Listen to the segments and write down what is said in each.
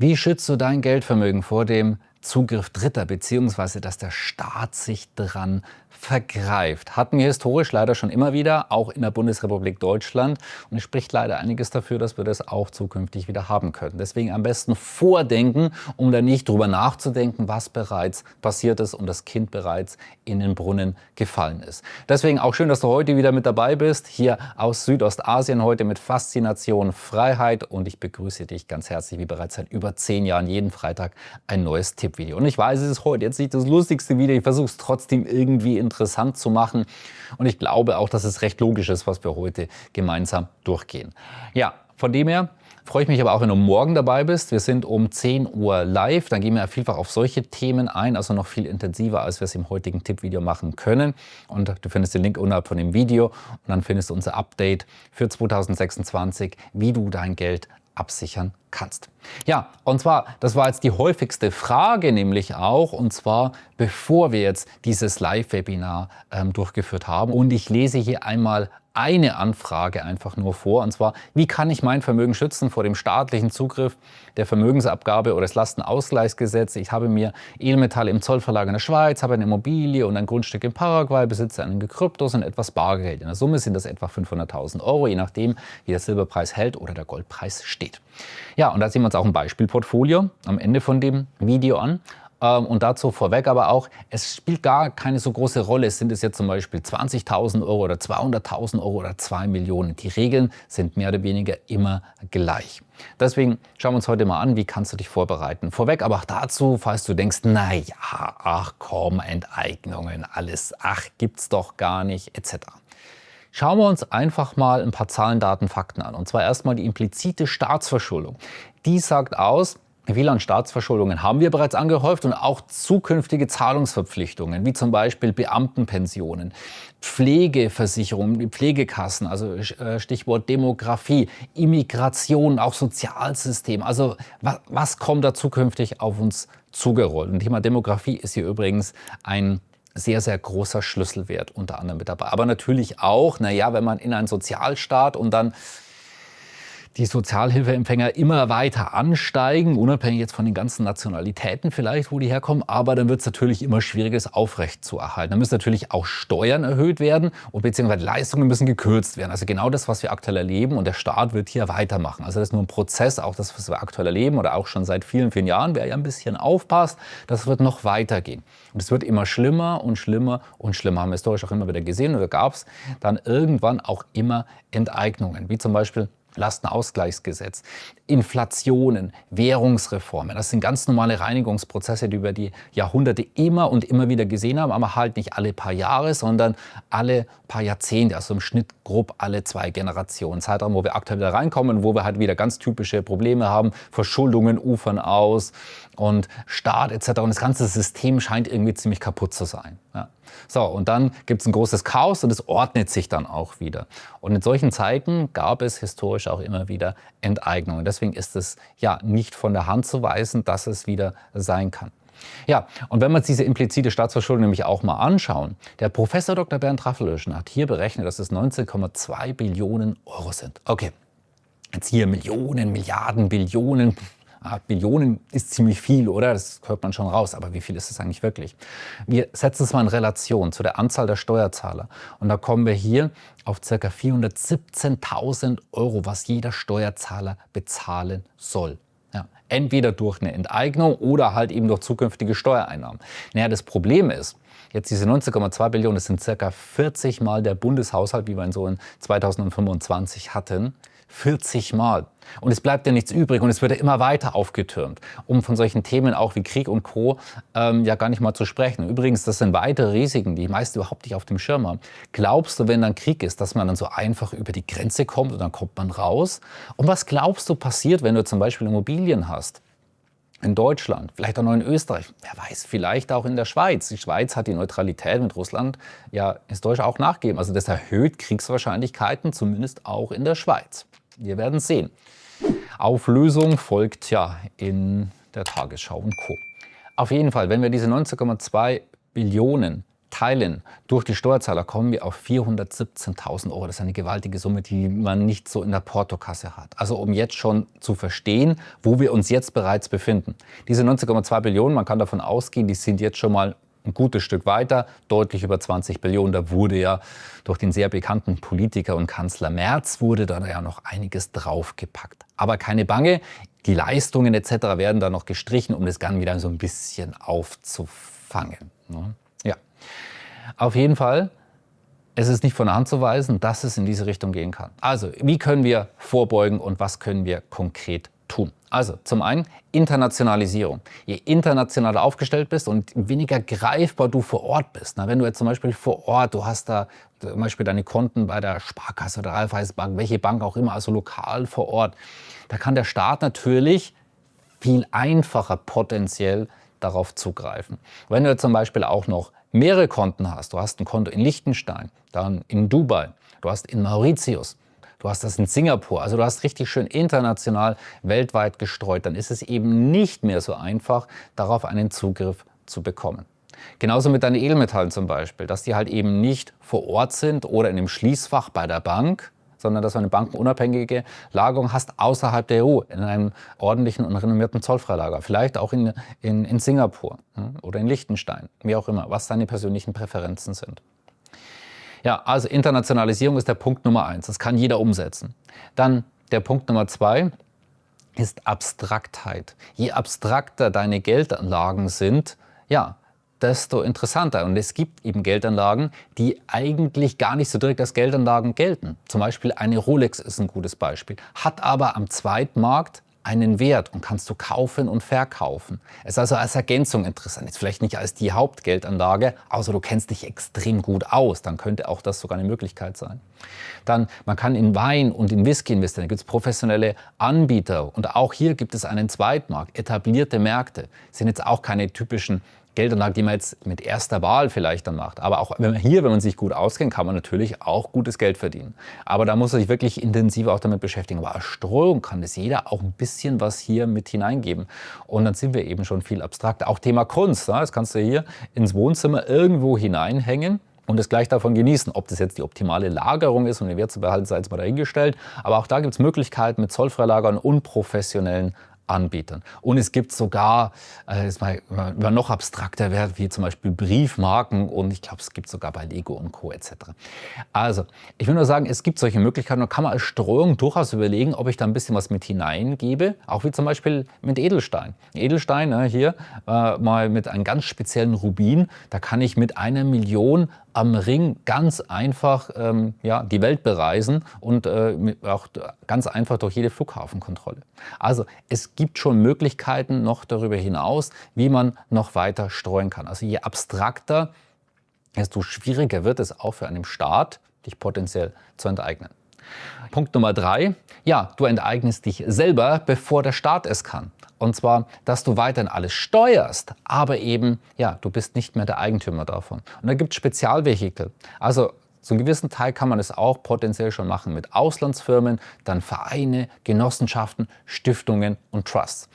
Wie schützt du dein Geldvermögen vor dem Zugriff Dritter, beziehungsweise dass der Staat sich dran vergreift? Hatten wir historisch leider schon immer wieder, auch in der Bundesrepublik Deutschland. Und es spricht leider einiges dafür, dass wir das auch zukünftig wieder haben können. Deswegen am besten vordenken, um dann nicht drüber nachzudenken, was bereits passiert ist und das Kind bereits in den Brunnen gefallen ist. Deswegen auch schön, dass du heute wieder mit dabei bist, hier aus Südostasien, heute mit Faszination Freiheit. Und ich begrüße dich ganz herzlich, wie bereits seit über 10 Jahren, jeden Freitag ein neues Tippvideo. Und ich weiß, es ist heute jetzt nicht das lustigste Video, ich versuche es trotzdem irgendwie interessant zu machen. Und ich glaube auch, dass es recht logisch ist, was wir heute gemeinsam durchgehen. Ja, von dem her freue ich mich aber auch, wenn du morgen dabei bist. Wir sind um 10 Uhr live. Dann gehen wir vielfach auf solche Themen ein, also noch viel intensiver, als wir es im heutigen Tippvideo machen können. Und du findest den Link unterhalb von dem Video. Und dann findest du unser Update für 2026, wie du dein Geld absichern kannst. Ja, und zwar, das war jetzt die häufigste Frage, nämlich auch, und zwar bevor wir jetzt dieses Live-Webinar durchgeführt haben. Und ich lese hier einmal eine Anfrage einfach nur vor, und zwar, wie kann ich mein Vermögen schützen vor dem staatlichen Zugriff der Vermögensabgabe oder des Lastenausgleichsgesetzes? Ich habe mir Edelmetalle im Zollverlag in der Schweiz, habe eine Immobilie und ein Grundstück in Paraguay, besitze einige Kryptos und etwas Bargeld. In der Summe sind das etwa 500.000 Euro, je nachdem, wie der Silberpreis hält oder der Goldpreis steht. Ja, und da sehen wir uns auch ein Beispielportfolio am Ende von dem Video an. Und dazu vorweg aber auch, es spielt gar keine so große Rolle, sind es jetzt zum Beispiel 20.000 Euro oder 200.000 Euro oder 2 Millionen. Die Regeln sind mehr oder weniger immer gleich. Deswegen schauen wir uns heute mal an, wie kannst du dich vorbereiten. Vorweg aber auch dazu, falls du denkst, naja, ach komm, Enteignungen, alles, ach, gibt's doch gar nicht, etc. Schauen wir uns einfach mal ein paar Zahlen, Daten, Fakten an. Und zwar erstmal die implizite Staatsverschuldung. Die sagt aus, wie viele Staatsverschuldungen haben wir bereits angehäuft und auch zukünftige Zahlungsverpflichtungen, wie zum Beispiel Beamtenpensionen, Pflegeversicherungen, die Pflegekassen, also Stichwort Demografie, Immigration, auch Sozialsystem. Also was kommt da zukünftig auf uns zugerollt? Und Thema Demografie ist hier übrigens ein sehr, sehr großer Schlüsselwert unter anderem mit dabei. Aber natürlich auch, naja, wenn man in einen Sozialstaat und dann die Sozialhilfeempfänger immer weiter ansteigen, unabhängig jetzt von den ganzen Nationalitäten vielleicht, wo die herkommen, aber dann wird es natürlich immer schwieriger, es aufrecht zu erhalten. Dann müssen natürlich auch Steuern erhöht werden und beziehungsweise Leistungen müssen gekürzt werden. Also genau das, was wir aktuell erleben, und der Staat wird hier weitermachen. Also das ist nur ein Prozess, auch das, was wir aktuell erleben oder auch schon seit vielen, vielen Jahren. Wer ja ein bisschen aufpasst, das wird noch weitergehen. Und es wird immer schlimmer und schlimmer und schlimmer. Haben wir historisch auch immer wieder gesehen. Und da gab es dann irgendwann auch immer Enteignungen, wie zum Beispiel Lastenausgleichsgesetz, Inflationen, Währungsreformen. Das sind ganz normale Reinigungsprozesse, die wir über die Jahrhunderte immer und immer wieder gesehen haben, aber halt nicht alle paar Jahre, sondern alle paar Jahrzehnte, also im Schnitt grob alle 2 Generationen. Zeitraum, wo wir aktuell wieder reinkommen, wo wir halt wieder ganz typische Probleme haben, Verschuldungen ufern aus und Staat etc. Und das ganze System scheint irgendwie ziemlich kaputt zu sein. Ja. So, und dann gibt es ein großes Chaos und es ordnet sich dann auch wieder. Und in solchen Zeiten gab es historisch auch immer wieder Enteignungen. Deswegen ist es ja nicht von der Hand zu weisen, dass es wieder sein kann. Ja, und wenn wir uns diese implizite Staatsverschuldung nämlich auch mal anschauen, der Professor Dr. Bernd Raffelöschen hat hier berechnet, dass es 19,2 Billionen Euro sind. Okay, jetzt hier Millionen, Milliarden, Billionen. Billionen ist ziemlich viel, oder? Das hört man schon raus. Aber wie viel ist es eigentlich wirklich? Wir setzen es mal in Relation zu der Anzahl der Steuerzahler. Und da kommen wir hier auf ca. 417.000 Euro, was jeder Steuerzahler bezahlen soll. Ja, entweder durch eine Enteignung oder halt eben durch zukünftige Steuereinnahmen. Naja, das Problem ist, jetzt diese 19,2 Billionen, das sind ca. 40 Mal der Bundeshaushalt, wie wir ihn so in 2025 hatten. 40 Mal. Und es bleibt ja nichts übrig und es wird ja immer weiter aufgetürmt, um von solchen Themen auch wie Krieg und Co. Ja gar nicht mal zu sprechen. Übrigens, das sind weitere Risiken, die meisten überhaupt nicht auf dem Schirm haben. Glaubst du, wenn dann Krieg ist, dass man dann so einfach über die Grenze kommt und dann kommt man raus? Und was glaubst du passiert, wenn du zum Beispiel Immobilien hast? In Deutschland, vielleicht auch noch in Österreich, wer weiß, vielleicht auch in der Schweiz. Die Schweiz hat die Neutralität mit Russland ja historisch auch nachgegeben. Also das erhöht Kriegswahrscheinlichkeiten, zumindest auch in der Schweiz. Wir werden sehen. Auflösung folgt ja in der Tagesschau und Co. Auf jeden Fall, wenn wir diese 19,2 Billionen teilen durch die Steuerzahler, kommen wir auf 417.000 Euro. Das ist eine gewaltige Summe, die man nicht so in der Portokasse hat. Also um jetzt schon zu verstehen, wo wir uns jetzt bereits befinden. Diese 19,2 Billionen, man kann davon ausgehen, die sind jetzt schon mal ein gutes Stück weiter, deutlich über 20 Billionen. Da wurde ja durch den sehr bekannten Politiker und Kanzler Merz wurde da ja noch einiges draufgepackt. Aber keine Bange, die Leistungen etc. werden da noch gestrichen, um das Ganze wieder so ein bisschen aufzufangen. Ja, auf jeden Fall, es ist nicht von der Hand zu weisen, dass es in diese Richtung gehen kann. Also, wie können wir vorbeugen und was können wir konkret tun? Also, zum einen Internationalisierung. Je internationaler aufgestellt bist und weniger greifbar du vor Ort bist. Na, wenn du jetzt zum Beispiel vor Ort, du hast da zum Beispiel deine Konten bei der Sparkasse oder Raiffeisenbank, welche Bank auch immer, also lokal vor Ort, da kann der Staat natürlich viel einfacher potenziell darauf zugreifen. Wenn du jetzt zum Beispiel auch noch mehrere Konten hast, du hast ein Konto in Liechtenstein, dann in Dubai, du hast in Mauritius, du hast das in Singapur, also du hast richtig schön international, weltweit gestreut, dann ist es eben nicht mehr so einfach, darauf einen Zugriff zu bekommen. Genauso mit deinen Edelmetallen zum Beispiel, dass die halt eben nicht vor Ort sind oder in einem Schließfach bei der Bank, sondern dass du eine bankenunabhängige Lagerung hast außerhalb der EU, in einem ordentlichen und renommierten Zollfreilager. Vielleicht auch in Singapur oder in Liechtenstein, wie auch immer, was deine persönlichen Präferenzen sind. Ja, also Internationalisierung ist der Punkt Nummer 1. Das kann jeder umsetzen. Dann der Punkt Nummer 2 ist Abstraktheit. Je abstrakter deine Geldanlagen sind, ja, desto interessanter. Und es gibt eben Geldanlagen, die eigentlich gar nicht so direkt als Geldanlagen gelten. Zum Beispiel eine Rolex ist ein gutes Beispiel, hat aber am Zweitmarkt einen Wert und kannst du kaufen und verkaufen. Es ist also als Ergänzung interessant. Jetzt vielleicht nicht als die Hauptgeldanlage, außer du kennst dich extrem gut aus. Dann könnte auch das sogar eine Möglichkeit sein. Dann, man kann in Wein und in Whisky investieren. Da gibt es professionelle Anbieter. Und auch hier gibt es einen Zweitmarkt. Etablierte Märkte sind jetzt auch keine typischen Geldanlagen, die man jetzt mit erster Wahl vielleicht dann macht. Aber auch wenn man sich gut auskennt, kann man natürlich auch gutes Geld verdienen. Aber da muss man sich wirklich intensiver auch damit beschäftigen. Aber als Streuung kann das jeder auch ein bisschen was hier mit hineingeben. Und dann sind wir eben schon viel abstrakter. Auch Thema Kunst, das kannst du hier ins Wohnzimmer irgendwo hineinhängen und es gleich davon genießen. Ob das jetzt die optimale Lagerung ist und den Wert zu behalten, sei jetzt mal dahingestellt. Aber auch da gibt es Möglichkeiten mit Zollfreilagern und professionellen Anbietern. Und es gibt sogar, noch abstrakter Wert, wie zum Beispiel Briefmarken und ich glaube, es gibt sogar bei Lego und Co. etc. Also, ich will nur sagen, es gibt solche Möglichkeiten und kann man als Streuung durchaus überlegen, ob ich da ein bisschen was mit hineingebe, auch wie zum Beispiel mit Edelstein. Edelstein, hier mal mit einem ganz speziellen Rubin, da kann ich mit 1 Million am Ring ganz einfach die Welt bereisen und auch ganz einfach durch jede Flughafenkontrolle. Also es gibt schon Möglichkeiten noch darüber hinaus, wie man noch weiter streuen kann. Also je abstrakter, desto schwieriger wird es auch für einen Staat, dich potenziell zu enteignen. Punkt Nummer 3, ja, du enteignest dich selber, bevor der Staat es kann. Und zwar, dass du weiterhin alles steuerst, aber eben, ja, du bist nicht mehr der Eigentümer davon. Und da gibt es Spezialvehikel. Also so einen gewissen Teil kann man es auch potenziell schon machen mit Auslandsfirmen, dann Vereine, Genossenschaften, Stiftungen und Trusts.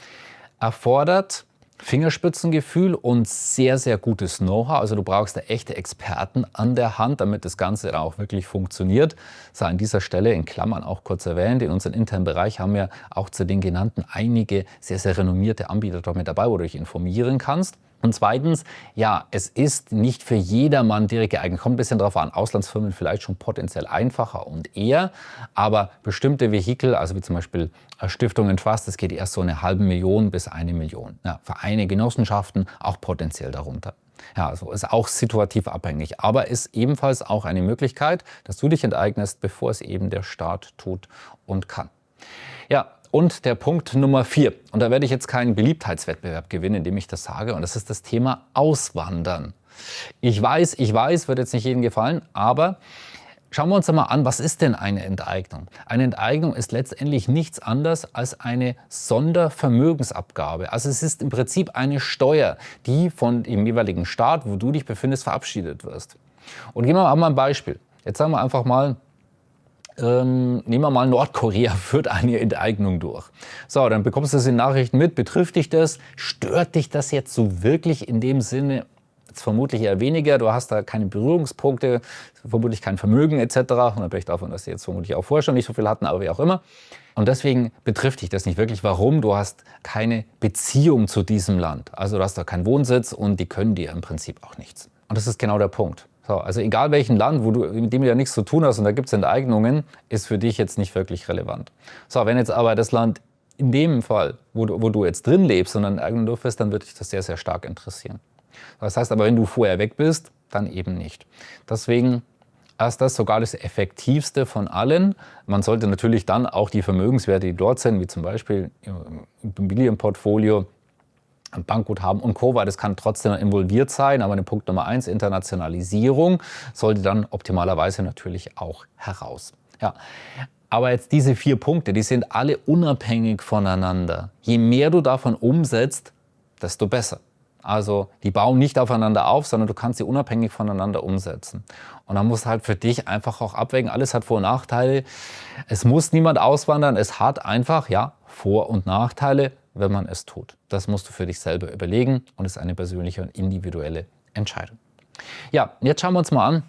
Erfordert Fingerspitzengefühl und sehr, sehr gutes Know-how. Also du brauchst da echte Experten an der Hand, damit das Ganze dann auch wirklich funktioniert. Sei an dieser Stelle in Klammern auch kurz erwähnt. In unserem internen Bereich haben wir auch zu den genannten einige sehr, sehr renommierte Anbieter dort mit dabei, wo du dich informieren kannst. Und zweitens, ja, es ist nicht für jedermann direkt geeignet. Kommt ein bisschen drauf an. Auslandsfirmen vielleicht schon potenziell einfacher und eher. Aber bestimmte Vehikel, also wie zum Beispiel Stiftungen, Trust, das geht erst so 500.000 bis 1 Million. Ja, Vereine, Genossenschaften auch potenziell darunter. Ja, also ist auch situativ abhängig. Aber ist ebenfalls auch eine Möglichkeit, dass du dich enteignest, bevor es eben der Staat tut und kann. Ja, und der Punkt Nummer 4, und da werde ich jetzt keinen Beliebtheitswettbewerb gewinnen, indem ich das sage, und das ist das Thema Auswandern. Ich weiß, wird jetzt nicht jedem gefallen, aber schauen wir uns einmal an, was ist denn eine Enteignung? Eine Enteignung ist letztendlich nichts anderes als eine Sondervermögensabgabe. Also es ist im Prinzip eine Steuer, die von dem jeweiligen Staat, wo du dich befindest, verabschiedet wirst. Und gehen wir mal ein Beispiel. Jetzt sagen wir einfach mal, nehmen wir mal Nordkorea, führt eine Enteignung durch. So, dann bekommst du das in Nachrichten mit. Betrifft dich das? Stört dich das jetzt so wirklich in dem Sinne, jetzt vermutlich eher weniger. Du hast da keine Berührungspunkte, vermutlich kein Vermögen etc. Unabhängig davon, dass sie jetzt vermutlich auch vorher schon nicht so viel hatten, aber wie auch immer. Und deswegen betrifft dich das nicht wirklich. Warum? Du hast keine Beziehung zu diesem Land. Also du hast da keinen Wohnsitz und die können dir im Prinzip auch nichts. Und das ist genau der Punkt. So, also egal welchen Land, mit dem du ja nichts zu tun hast und da gibt es Enteignungen, ist für dich jetzt nicht wirklich relevant. So, wenn jetzt aber das Land in dem Fall, wo du jetzt drin lebst und eine Enteignung durchführst, dann würde dich das sehr, sehr stark interessieren. Das heißt aber, wenn du vorher weg bist, dann eben nicht. Deswegen ist das sogar das Effektivste von allen. Man sollte natürlich dann auch die Vermögenswerte, die dort sind, wie zum Beispiel Immobilienportfolio, Bankguthaben und Co., weil das kann trotzdem involviert sein. Aber der Punkt Nummer 1, Internationalisierung, sollte dann optimalerweise natürlich auch heraus. Ja. Aber jetzt diese 4 Punkte, die sind alle unabhängig voneinander. Je mehr du davon umsetzt, desto besser. Also die bauen nicht aufeinander auf, sondern du kannst sie unabhängig voneinander umsetzen. Und dann musst du halt für dich einfach auch abwägen, alles hat Vor- und Nachteile. Es muss niemand auswandern, es hat einfach Vor- und Nachteile, wenn man es tut. Das musst du für dich selber überlegen und ist eine persönliche und individuelle Entscheidung. Ja, jetzt schauen wir uns mal an,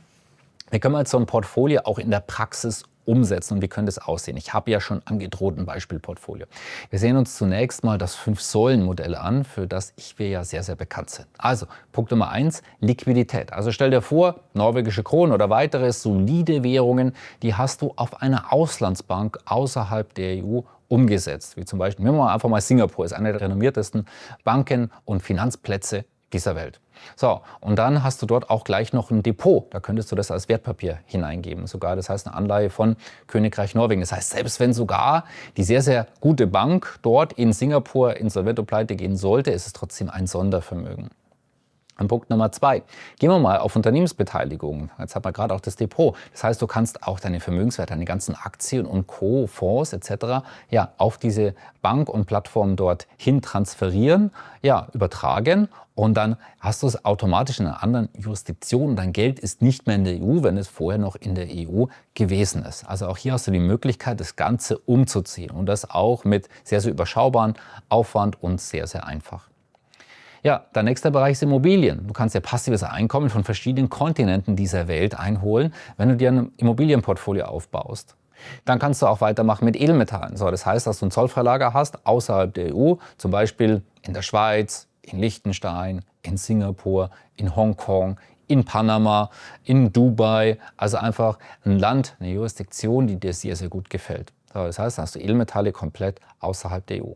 wie können wir jetzt so ein Portfolio auch in der Praxis umsetzen und wie könnte es aussehen? Ich habe ja schon angedroht ein Beispielportfolio. Wir sehen uns zunächst mal das 5-Säulen-Modell an, für das wir ja sehr, sehr bekannt sind. Also Punkt Nummer 1, Liquidität. Also stell dir vor, norwegische Kronen oder weitere solide Währungen, die hast du auf einer Auslandsbank außerhalb der EU umgesetzt. Wie zum Beispiel, nehmen wir einfach mal Singapur, ist eine der renommiertesten Banken und Finanzplätze dieser Welt. So, und dann hast du dort auch gleich noch ein Depot. Da könntest du das als Wertpapier hineingeben. Sogar, das heißt eine Anleihe von Königreich Norwegen. Das heißt, selbst wenn sogar die sehr, sehr gute Bank dort in Singapur insolvent und pleite gehen sollte, ist es trotzdem ein Sondervermögen. Und Punkt Nummer 2. Gehen wir mal auf Unternehmensbeteiligungen. Jetzt hat man gerade auch das Depot. Das heißt, du kannst auch deine Vermögenswerte, deine ganzen Aktien und Co., Fonds etc. Auf diese Bank und Plattform dort hin transferieren, übertragen. Und dann hast du es automatisch in einer anderen Jurisdiktion. Dein Geld ist nicht mehr in der EU, wenn es vorher noch in der EU gewesen ist. Also auch hier hast du die Möglichkeit, das Ganze umzuziehen. Und das auch mit sehr, sehr überschaubaren Aufwand und sehr, sehr einfach. Ja, der nächste Bereich ist Immobilien. Du kannst ja passives Einkommen von verschiedenen Kontinenten dieser Welt einholen, wenn du dir ein Immobilienportfolio aufbaust. Dann kannst du auch weitermachen mit Edelmetallen. So, das heißt, dass du ein Zollfreilager hast außerhalb der EU, zum Beispiel in der Schweiz, in Liechtenstein, in Singapur, in Hongkong, in Panama, in Dubai. Also einfach ein Land, eine Jurisdiktion, die dir sehr, sehr gut gefällt. So, das heißt, da hast du Edelmetalle komplett außerhalb der EU.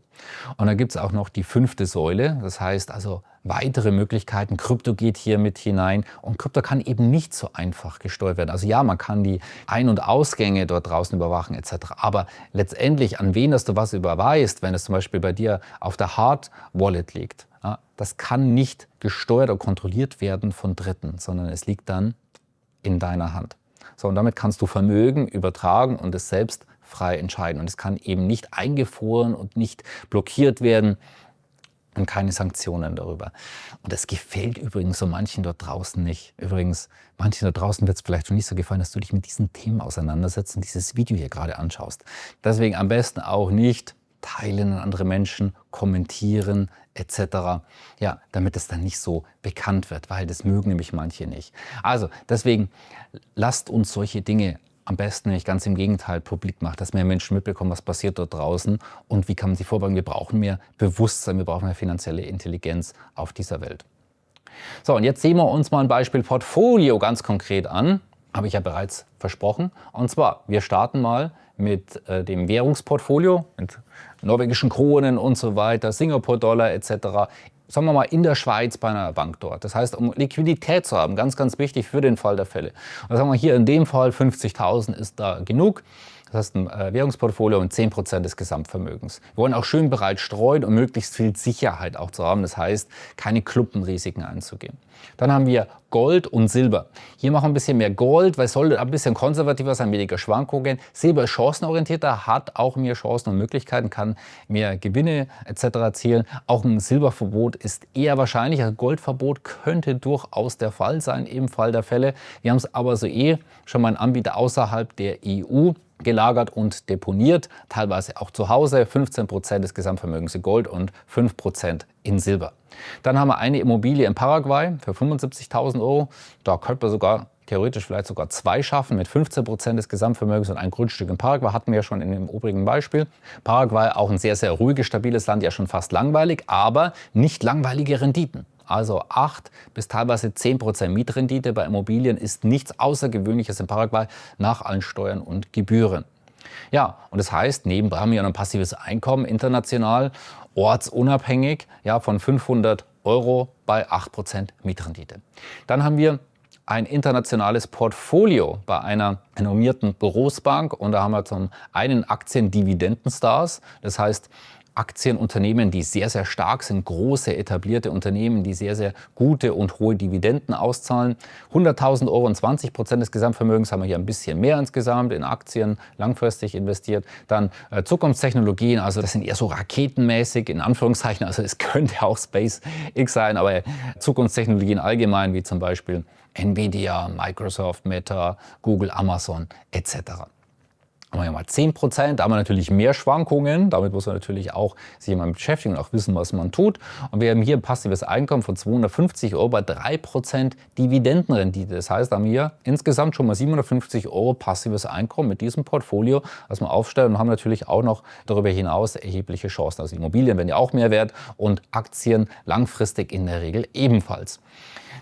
Und dann gibt es auch noch die 5. Säule, das heißt also weitere Möglichkeiten. Krypto geht hier mit hinein und Krypto kann eben nicht so einfach gesteuert werden. Also ja, man kann die Ein- und Ausgänge dort draußen überwachen etc. Aber letztendlich, an wen dass du was überweist, wenn es zum Beispiel bei dir auf der Hard Wallet liegt, das kann nicht gesteuert oder kontrolliert werden von Dritten, sondern es liegt dann in deiner Hand. So, und damit kannst du Vermögen übertragen und es selbst frei entscheiden. Und es kann eben nicht eingefroren und nicht blockiert werden und keine Sanktionen darüber. Und das gefällt übrigens so manchen dort draußen nicht. Übrigens, manchen dort draußen wird es vielleicht schon nicht so gefallen, dass du dich mit diesen Themen auseinandersetzt und dieses Video hier gerade anschaust. Deswegen am besten auch nicht teilen an andere Menschen, kommentieren etc. Ja, damit es dann nicht so bekannt wird, weil das mögen nämlich manche nicht. Also deswegen lasst uns solche Dinge am besten nicht, ganz im Gegenteil, publik machen, dass mehr Menschen mitbekommen, was passiert dort draußen und wie kann man sich vorbeugen. Wir brauchen mehr Bewusstsein, wir brauchen mehr finanzielle Intelligenz auf dieser Welt. So, und jetzt sehen wir uns mal ein Beispiel Portfolio ganz konkret an. Habe ich ja bereits versprochen. Und zwar, wir starten mal mit dem Währungsportfolio, mit norwegischen Kronen und so weiter, Singapur-Dollar etc. Sagen wir mal in der Schweiz bei einer Bank dort. Das heißt, um Liquidität zu haben, ganz, ganz wichtig für den Fall der Fälle. Und sagen wir hier in dem Fall 50.000 ist da genug. Das heißt, ein Währungsportfolio und 10% des Gesamtvermögens. Wir wollen auch schön breit streuen, um möglichst viel Sicherheit auch zu haben. Das heißt, keine Klumpenrisiken einzugehen. Dann haben wir Gold und Silber. Hier machen wir ein bisschen mehr Gold, weil es soll ein bisschen konservativer sein, weniger Schwankungen. Silber ist chancenorientierter, hat auch mehr Chancen und Möglichkeiten, kann mehr Gewinne etc. erzielen. Auch ein Silberverbot ist eher wahrscheinlich. Ein Goldverbot könnte durchaus der Fall sein, im Fall der Fälle. Wir haben es aber schon mal einen Anbieter außerhalb der EU. gelagert und deponiert, teilweise auch zu Hause, 15% des Gesamtvermögens in Gold und 5% in Silber. Dann haben wir eine Immobilie in Paraguay für 75.000 Euro. Da könnte man sogar theoretisch vielleicht sogar 2 schaffen mit 15% des Gesamtvermögens und ein Grundstück in Paraguay, hatten wir ja schon in dem obrigen Beispiel. Paraguay auch ein sehr, sehr ruhiges, stabiles Land, ja schon fast langweilig, aber nicht langweilige Renditen. Also 8 bis teilweise 10% Mietrendite bei Immobilien ist nichts Außergewöhnliches in Paraguay nach allen Steuern und Gebühren. Ja, und das heißt, nebenbei haben wir ein passives Einkommen international, ortsunabhängig, ja, von 500 Euro bei 8% Mietrendite. Dann haben wir ein internationales Portfolio bei einer renommierten Berufsbank und da haben wir zum einen Aktien-Dividendenstars, das heißt Aktienunternehmen, die sehr, sehr stark sind, große etablierte Unternehmen, die sehr, sehr gute und hohe Dividenden auszahlen. 100.000 Euro und 20% des Gesamtvermögens haben wir hier ein bisschen mehr insgesamt in Aktien, langfristig investiert. Dann Zukunftstechnologien, also das sind eher so raketenmäßig, in Anführungszeichen, also es könnte auch SpaceX sein, aber Zukunftstechnologien allgemein, wie zum Beispiel Nvidia, Microsoft, Meta, Google, Amazon etc. Haben wir ja mal 10%, da haben wir natürlich mehr Schwankungen, damit muss man natürlich auch sich mal beschäftigen und auch wissen, was man tut. Und wir haben hier ein passives Einkommen von 250 Euro bei 3% Dividendenrendite. Das heißt, da haben wir insgesamt schon mal 750 Euro passives Einkommen mit diesem Portfolio, das wir aufstellen und haben natürlich auch noch darüber hinaus erhebliche Chancen. Also Immobilien werden ja auch mehr wert und Aktien langfristig in der Regel ebenfalls.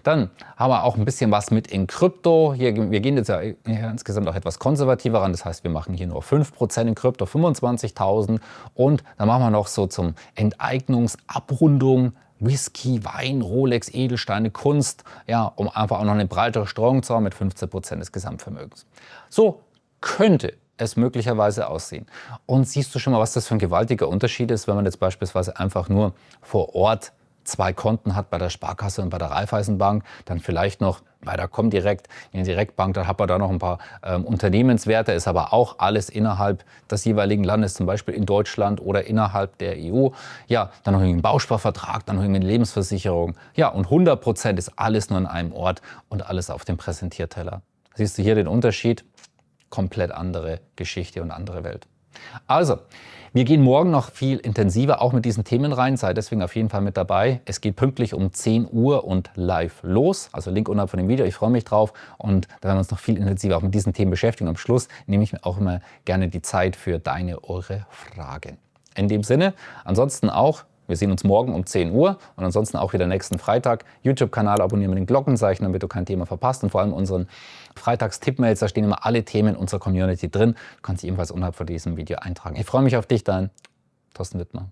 Dann haben wir auch ein bisschen was mit in Krypto. Wir gehen jetzt ja insgesamt auch etwas konservativer ran. Das heißt, wir machen hier nur 5% in Krypto, 25.000. Und dann machen wir noch so zum Enteignungsabrundung Whisky, Wein, Rolex, Edelsteine, Kunst, ja, um einfach auch noch eine breitere Streuung zu haben mit 15% des Gesamtvermögens. So könnte es möglicherweise aussehen. Und siehst du schon mal, was das für ein gewaltiger Unterschied ist, wenn man jetzt beispielsweise einfach nur vor Ort 2 Konten hat bei der Sparkasse und bei der Raiffeisenbank, dann vielleicht noch bei der Comdirect, in der Direktbank, dann hat man da noch ein paar Unternehmenswerte, ist aber auch alles innerhalb des jeweiligen Landes, zum Beispiel in Deutschland oder innerhalb der EU. Ja, dann noch einen Bausparvertrag, dann noch eine Lebensversicherung. Ja, und 100% ist alles nur an einem Ort und alles auf dem Präsentierteller. Siehst du hier den Unterschied? Komplett andere Geschichte und andere Welt. Also, wir gehen morgen noch viel intensiver auch mit diesen Themen rein. Sei deswegen auf jeden Fall mit dabei. Es geht pünktlich um 10 Uhr und live los. Also Link unterhalb von dem Video. Ich freue mich drauf. Und da werden wir uns noch viel intensiver auch mit diesen Themen beschäftigen. Am Schluss nehme ich mir auch immer gerne die Zeit für eure Fragen. In dem Sinne, ansonsten auch, wir sehen uns morgen um 10 Uhr und ansonsten auch wieder nächsten Freitag. YouTube-Kanal abonnieren mit den Glockenzeichen, damit du kein Thema verpasst. Und vor allem unseren Freitags-Tippmails, da stehen immer alle Themen unserer Community drin. Du kannst dich ebenfalls unterhalb von diesem Video eintragen. Ich freue mich auf dich, dein Thorsten Wittmer.